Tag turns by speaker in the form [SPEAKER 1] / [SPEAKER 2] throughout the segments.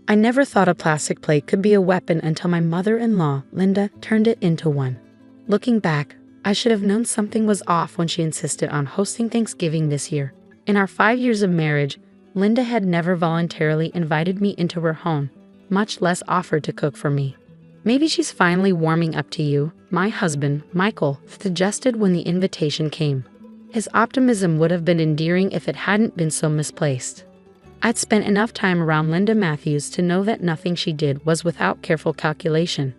[SPEAKER 1] I never thought a plastic plate could be a weapon until my mother-in-law, Linda, turned it into one. Looking back, I should have known something was off when she insisted on hosting Thanksgiving this year. In our 5 years of marriage, Linda had never voluntarily invited me into her home, much less offered to cook for me. Maybe she's finally warming up to you, my husband, Michael, suggested when the invitation came. His optimism would have been endearing if it hadn't been so misplaced. I'd spent enough time around Linda Matthews to know that nothing she did was without careful calculation.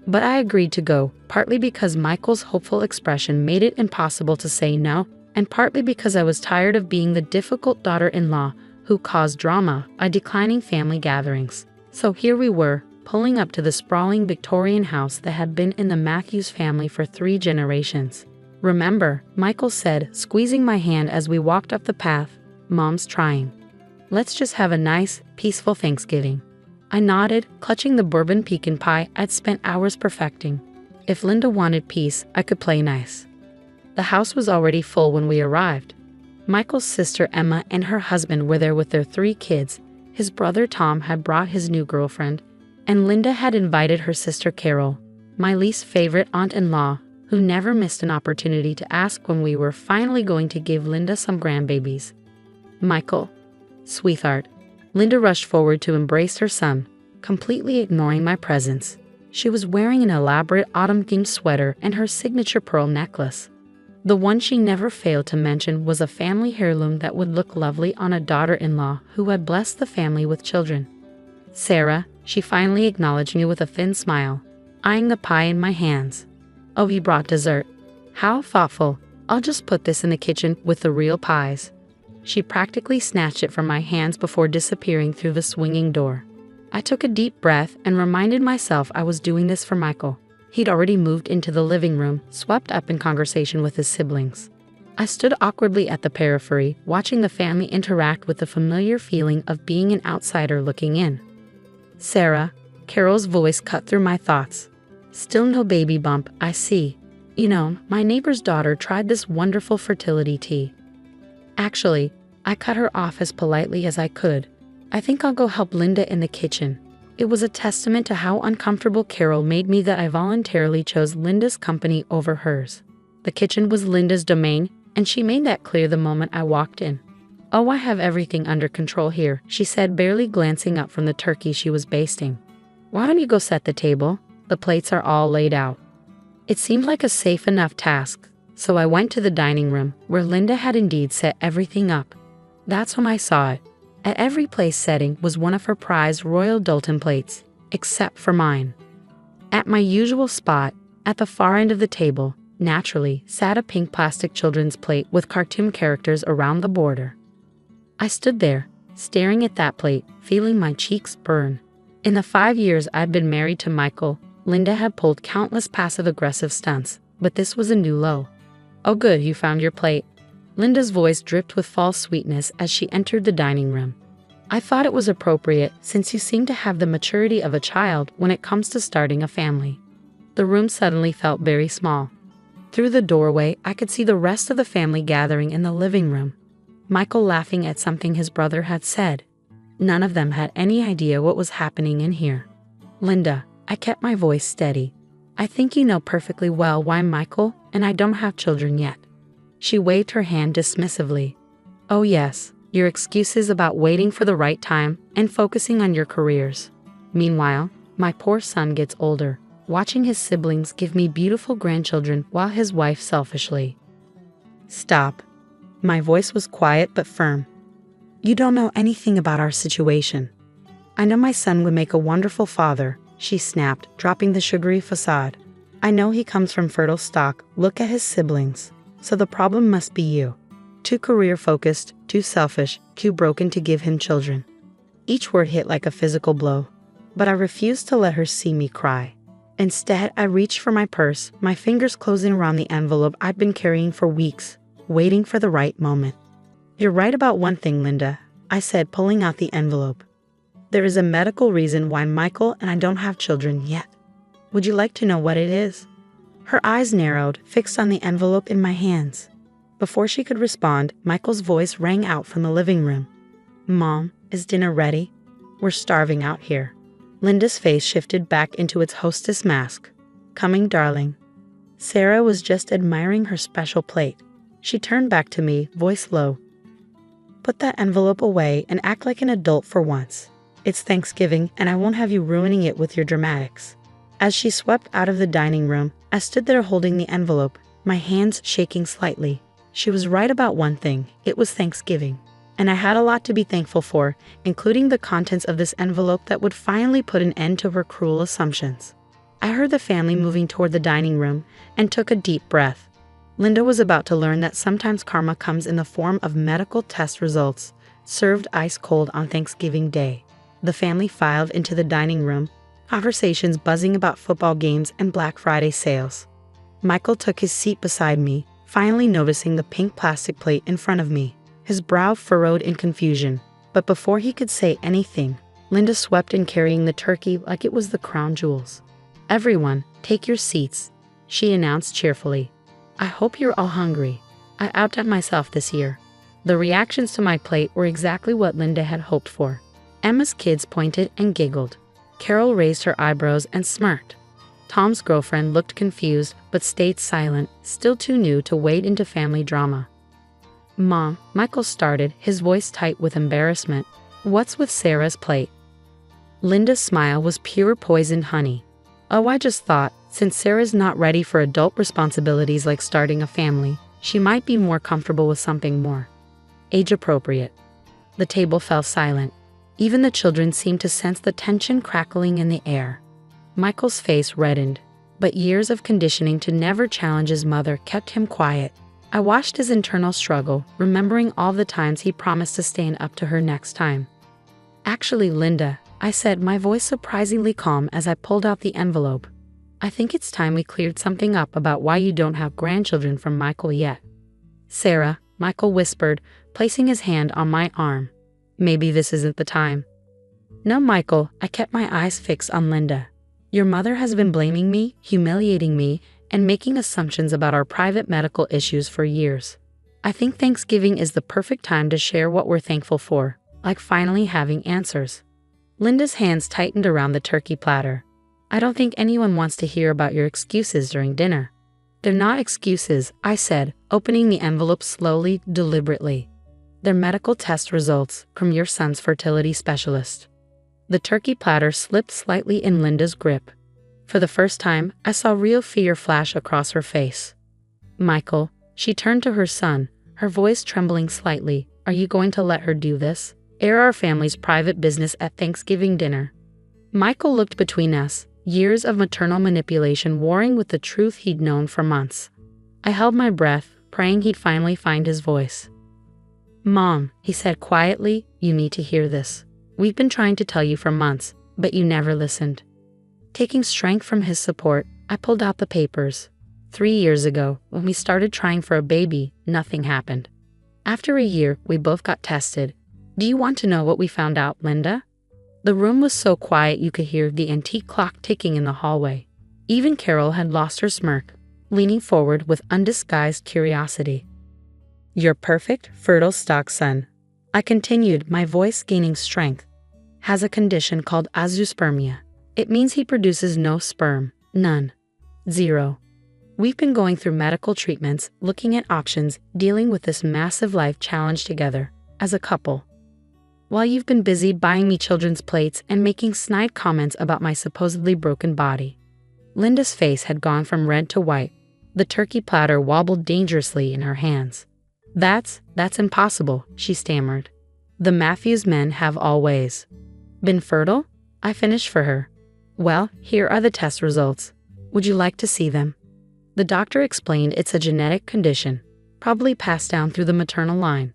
[SPEAKER 1] But I agreed to go, partly because Michael's hopeful expression made it impossible to say no, and partly because I was tired of being the difficult daughter-in-law who caused drama at declining family gatherings. So here we were, pulling up to the sprawling Victorian house that had been in the Matthews family for 3 generations. "Remember," Michael said, squeezing my hand as we walked up the path, "Mom's trying. Let's just have a nice, peaceful Thanksgiving." I nodded, clutching the bourbon pecan pie I'd spent hours perfecting. If Linda wanted peace, I could play nice. The house was already full when we arrived. Michael's sister Emma and her husband were there with their 3 kids, his brother Tom had brought his new girlfriend, and Linda had invited her sister Carol, my least favorite aunt-in-law, who never missed an opportunity to ask when we were finally going to give Linda some grandbabies. "Michael, sweetheart." Linda rushed forward to embrace her son, completely ignoring my presence. She was wearing an elaborate autumn-themed sweater and her signature pearl necklace. The one she never failed to mention was a family heirloom that would look lovely on a daughter-in-law who had blessed the family with children. "Sarah," she finally acknowledged me with a thin smile, eyeing the pie in my hands. "Oh, he brought dessert. How thoughtful. I'll just put this in the kitchen with the real pies." She practically snatched it from my hands before disappearing through the swinging door. I took a deep breath and reminded myself I was doing this for Michael. He'd already moved into the living room, swept up in conversation with his siblings. I stood awkwardly at the periphery, watching the family interact with the familiar feeling of being an outsider looking in. "Sarah," Carol's voice cut through my thoughts. "Still no baby bump, I see. You know, my neighbor's daughter tried this wonderful fertility tea." Actually, I cut her off as politely as I could. "I think I'll go help Linda in the kitchen." It was a testament to how uncomfortable Carol made me that I voluntarily chose Linda's company over hers. The kitchen was Linda's domain, and she made that clear the moment I walked in. "Oh, I have everything under control here," she said, barely glancing up from the turkey she was basting. "Why don't you go set the table? The plates are all laid out." It seemed like a safe enough task, so I went to the dining room, where Linda had indeed set everything up. That's when I saw it. At every place setting was one of her prized Royal Doulton plates, except for mine. At my usual spot, at the far end of the table, naturally, sat a pink plastic children's plate with cartoon characters around the border. I stood there, staring at that plate, feeling my cheeks burn. In the 5 years I'd been married to Michael, Linda had pulled countless passive-aggressive stunts, but this was a new low. "Oh good, you found your plate." Linda's voice dripped with false sweetness as she entered the dining room. "I thought it was appropriate since you seem to have the maturity of a child when it comes to starting a family." The room suddenly felt very small. Through the doorway, I could see the rest of the family gathering in the living room. Michael laughing at something his brother had said. None of them had any idea what was happening in here. "Linda," I kept my voice steady. "I think you know perfectly well why Michael and I don't have children yet." She waved her hand dismissively. "Oh yes, your excuses about waiting for the right time and focusing on your careers. Meanwhile, my poor son gets older, watching his siblings give me beautiful grandchildren while his wife selfishly." "Stop." My voice was quiet but firm. "You don't know anything about our situation." "I know my son would make a wonderful father," she snapped, dropping the sugary facade. "I know he comes from fertile stock. Look at his siblings. So the problem must be you. Too career-focused, too selfish, too broken to give him children." Each word hit like a physical blow, but I refused to let her see me cry. Instead, I reached for my purse, my fingers closing around the envelope I'd been carrying for weeks, waiting for the right moment. "You're right about one thing, Linda," I said, pulling out the envelope. "There is a medical reason why Michael and I don't have children yet. Would you like to know what it is?" Her eyes narrowed, fixed on the envelope in my hands. Before she could respond, Michael's voice rang out from the living room. "Mom, is dinner ready?" We're starving out here. Linda's face shifted back into its hostess mask. Coming, darling. Sarah was just admiring her special plate. She turned back to me, voice low. Put that envelope away and act like an adult for once. It's Thanksgiving, and I won't have you ruining it with your dramatics. As she swept out of the dining room, I stood there holding the envelope, my hands shaking slightly. She was right about one thing. It was Thanksgiving. And I had a lot to be thankful for, including the contents of this envelope that would finally put an end to her cruel assumptions. I heard the family moving toward the dining room and took a deep breath. Linda was about to learn that sometimes karma comes in the form of medical test results, served ice cold on Thanksgiving Day. The family filed into the dining room, conversations buzzing about football games and Black Friday sales. Michael took his seat beside me, finally noticing the pink plastic plate in front of me. His brow furrowed in confusion, but before he could say anything, Linda swept in carrying the turkey like it was the crown jewels. Everyone, take your seats, she announced cheerfully. I hope you're all hungry. I outdone myself this year. The reactions to my plate were exactly what Linda had hoped for. Emma's kids pointed and giggled. Carol raised her eyebrows and smirked. Tom's girlfriend looked confused but stayed silent, still too new to wade into family drama. Mom, Michael started, his voice tight with embarrassment. What's with Sarah's plate? Linda's smile was pure poisoned honey. Oh, I just thought, since Sarah's not ready for adult responsibilities like starting a family, she might be more comfortable with something more age-appropriate. The table fell silent. Even the children seemed to sense the tension crackling in the air. Michael's face reddened, but years of conditioning to never challenge his mother kept him quiet. I watched his internal struggle, remembering all the times he promised to stand up to her next time. Actually, Linda, I said, my voice surprisingly calm as I pulled out the envelope. I think it's time we cleared something up about why you don't have grandchildren from Michael yet. Sarah, Michael whispered, placing his hand on my arm. Maybe this isn't the time. No, Michael, I kept my eyes fixed on Linda. Your mother has been blaming me, humiliating me, and making assumptions about our private medical issues for years. I think Thanksgiving is the perfect time to share what we're thankful for, like finally having answers. Linda's hands tightened around the turkey platter. I don't think anyone wants to hear about your excuses during dinner. They're not excuses, I said, opening the envelope slowly, deliberately. They're medical test results from your son's fertility specialist. The turkey platter slipped slightly in Linda's grip. For the first time, I saw real fear flash across her face. Michael, she turned to her son, her voice trembling slightly. Are you going to let her do this? Air our family's private business at Thanksgiving dinner? Michael looked between us, years of maternal manipulation warring with the truth he'd known for months. I held my breath, praying he'd finally find his voice. Mom, he said quietly, you need to hear this. We've been trying to tell you for months, but you never listened. Taking strength from his support, I pulled out the papers. 3 years ago, when we started trying for a baby, nothing happened. After a year, we both got tested. Do you want to know what we found out, Linda? The room was so quiet you could hear the antique clock ticking in the hallway. Even Carol had lost her smirk, leaning forward with undisguised curiosity. Your perfect, fertile stock son, I continued, my voice gaining strength, has a condition called azoospermia. It means he produces no sperm, none, zero. We've been going through medical treatments, looking at options, dealing with this massive life challenge together, as a couple. While you've been busy buying me children's plates and making snide comments about my supposedly broken body. Linda's face had gone from red to white. The turkey platter wobbled dangerously in her hands. That's impossible, she stammered. The Matthews men have always been fertile? I finished for her. Well, here are the test results. Would you like to see them? The doctor explained it's a genetic condition, probably passed down through the maternal line.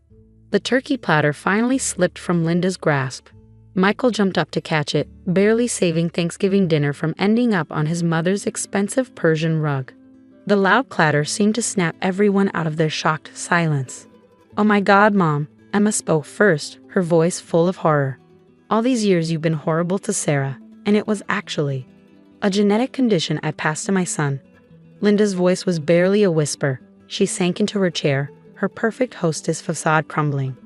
[SPEAKER 1] The turkey platter finally slipped from Linda's grasp. Michael jumped up to catch it, barely saving Thanksgiving dinner from ending up on his mother's expensive Persian rug. The loud clatter seemed to snap everyone out of their shocked silence. Oh my God, Mom, Emma spoke first, her voice full of horror. All these years you've been horrible to Sarah, and it was actually a genetic condition I passed to my son. Linda's voice was barely a whisper. She sank into her chair, her perfect hostess facade crumbling.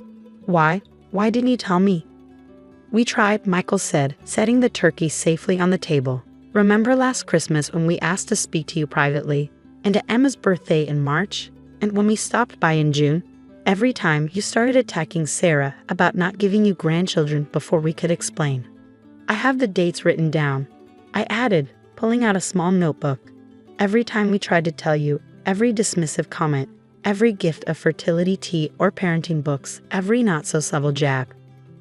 [SPEAKER 1] Why didn't you tell me? We tried, Michael said, setting the turkey safely on the table. Remember last Christmas when we asked to speak to you privately? And at Emma's birthday in March? And when we stopped by in June? Every time you started attacking Sarah about not giving you grandchildren before we could explain. I have the dates written down, I added, pulling out a small notebook. Every time we tried to tell you, every dismissive comment, every gift of fertility tea or parenting books, every not-so-subtle jab.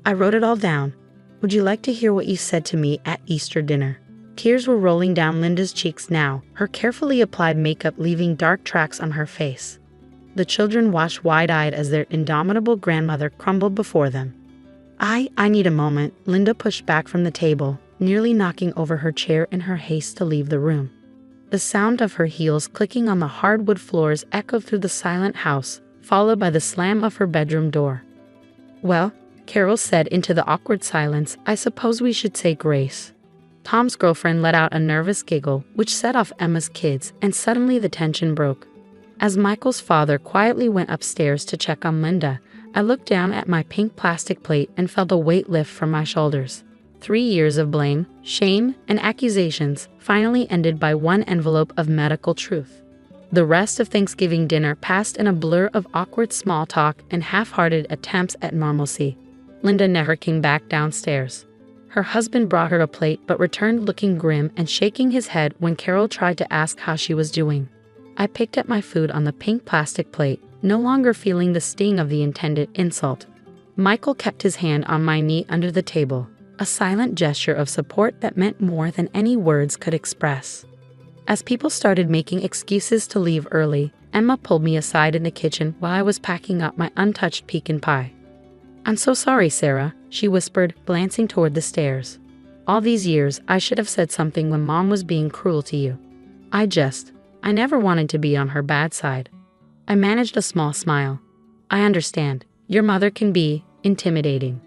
[SPEAKER 1] I wrote it all down. Would you like to hear what you said to me at Easter dinner? Tears were rolling down Linda's cheeks now, her carefully applied makeup leaving dark tracks on her face. The children watched wide-eyed as their indomitable grandmother crumbled before them. I need a moment, Linda pushed back from the table, nearly knocking over her chair in her haste to leave the room. The sound of her heels clicking on the hardwood floors echoed through the silent house, followed by the slam of her bedroom door. Well, Carol said into the awkward silence, I suppose we should say grace. Tom's girlfriend let out a nervous giggle, which set off Emma's kids, and suddenly the tension broke. As Michael's father quietly went upstairs to check on Linda, I looked down at my pink plastic plate and felt a weight lift from my shoulders. 3 years of blame, shame, and accusations finally ended by one envelope of medical truth. The rest of Thanksgiving dinner passed in a blur of awkward small talk and half-hearted attempts at normalcy. Linda never came back downstairs. Her husband brought her a plate but returned looking grim and shaking his head when Carol tried to ask how she was doing. I picked at my food on the pink plastic plate, no longer feeling the sting of the intended insult. Michael kept his hand on my knee under the table, a silent gesture of support that meant more than any words could express. As people started making excuses to leave early, Emma pulled me aside in the kitchen while I was packing up my untouched pecan pie. I'm so sorry, Sarah, she whispered, glancing toward the stairs. All these years, I should have said something when Mom was being cruel to you. I never wanted to be on her bad side. I managed a small smile. I understand. Your mother can be intimidating.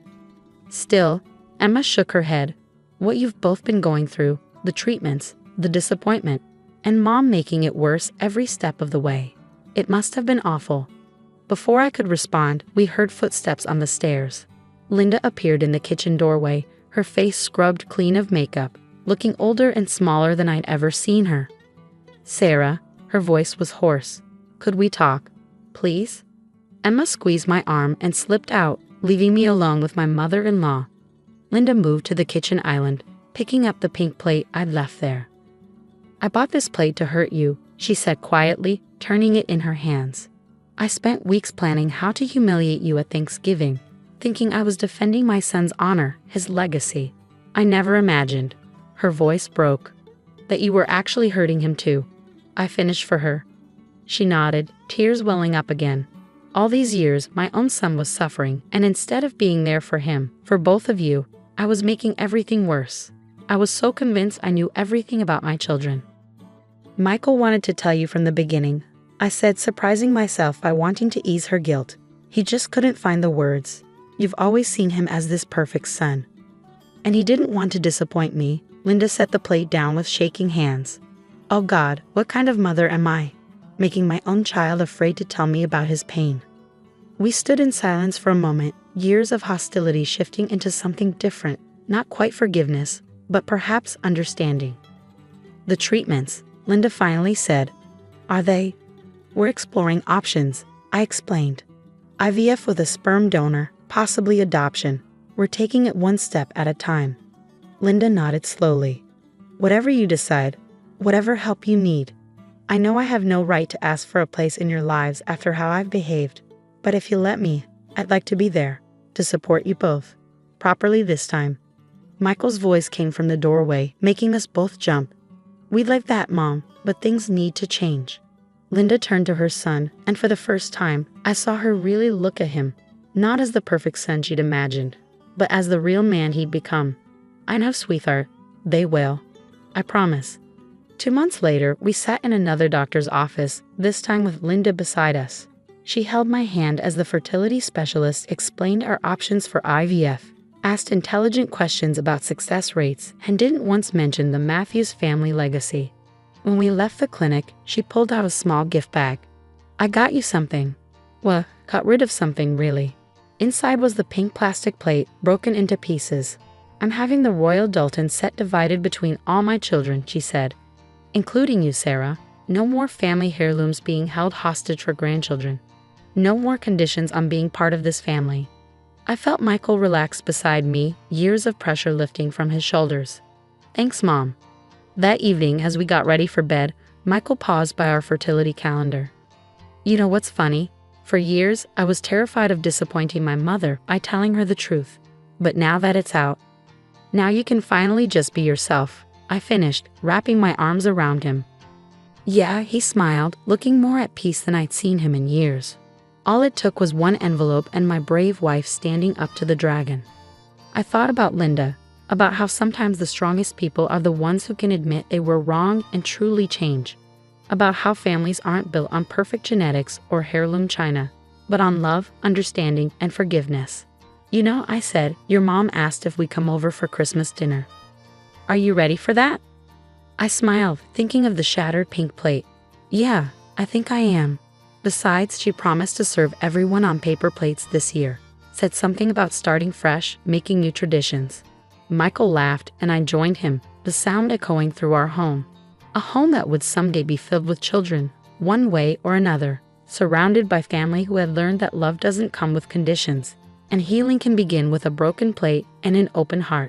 [SPEAKER 1] Still, Emma shook her head. What you've both been going through, the treatments, the disappointment, and Mom making it worse every step of the way. It must have been awful. Before I could respond, we heard footsteps on the stairs. Linda appeared in the kitchen doorway, her face scrubbed clean of makeup, looking older and smaller than I'd ever seen her. Sarah, her voice was hoarse. Could we talk, please? Emma squeezed my arm and slipped out, leaving me alone with my mother-in-law. Linda moved to the kitchen island, picking up the pink plate I'd left there. I bought this plate to hurt you, she said quietly, turning it in her hands. I spent weeks planning how to humiliate you at Thanksgiving, thinking I was defending my son's honor, his legacy. I never imagined, her voice broke, that you were actually hurting him too. I finished for her. She nodded, tears welling up again. All these years, my own son was suffering, and instead of being there for him, for both of you, I was making everything worse. I was so convinced I knew everything about my children. Michael wanted to tell you from the beginning, I said, surprising myself by wanting to ease her guilt. He just couldn't find the words. You've always seen him as this perfect son. And he didn't want to disappoint me. Linda set the plate down with shaking hands. Oh God, what kind of mother am I? Making my own child afraid to tell me about his pain. We stood in silence for a moment, years of hostility shifting into something different, not quite forgiveness, but perhaps understanding. The treatments, Linda finally said. Are they? We're exploring options, I explained. IVF with a sperm donor, possibly adoption. We're taking it one step at a time. Linda nodded slowly. Whatever you decide, whatever help you need. I know I have no right to ask for a place in your lives after how I've behaved, but if you let me, I'd like to be there, to support you both. Properly this time. Michael's voice came from the doorway, making us both jump. We'd like that, Mom, but things need to change. Linda turned to her son, and for the first time, I saw her really look at him, not as the perfect son she'd imagined, but as the real man he'd become. I know, sweetheart, they will. I promise. 2 months later, we sat in another doctor's office, this time with Linda beside us. She held my hand as the fertility specialist explained our options for IVF, asked intelligent questions about success rates, and didn't once mention the Matthews family legacy. When we left the clinic, she pulled out a small gift bag. I got you something. Well, got rid of something, really. Inside was the pink plastic plate, broken into pieces. "I'm having the Royal Dalton set divided between all my children," she said. "Including you, Sarah. No more family heirlooms being held hostage for grandchildren. No more conditions on being part of this family." I felt Michael relax beside me, years of pressure lifting from his shoulders. "Thanks, Mom." That evening, as we got ready for bed, Michael paused by our fertility calendar. "You know what's funny? For years, I was terrified of disappointing my mother by telling her the truth. But now that it's out, now you can finally just be yourself," I finished, wrapping my arms around him. "Yeah," he smiled, looking more at peace than I'd seen him in years. All it took was one envelope and my brave wife standing up to the dragon. I thought about Linda, about how sometimes the strongest people are the ones who can admit they were wrong and truly change. About how families aren't built on perfect genetics or heirloom china, but on love, understanding, and forgiveness. "You know," I said, "your mom asked if we come over for Christmas dinner. Are you ready for that?" I smiled, thinking of the shattered pink plate. "Yeah, I think I am." Besides, she promised to serve everyone on paper plates this year. Said something about starting fresh, making new traditions. Michael laughed, and I joined him, the sound echoing through our home. A home that would someday be filled with children, one way or another, surrounded by family who had learned that love doesn't come with conditions, and healing can begin with a broken plate and an open heart.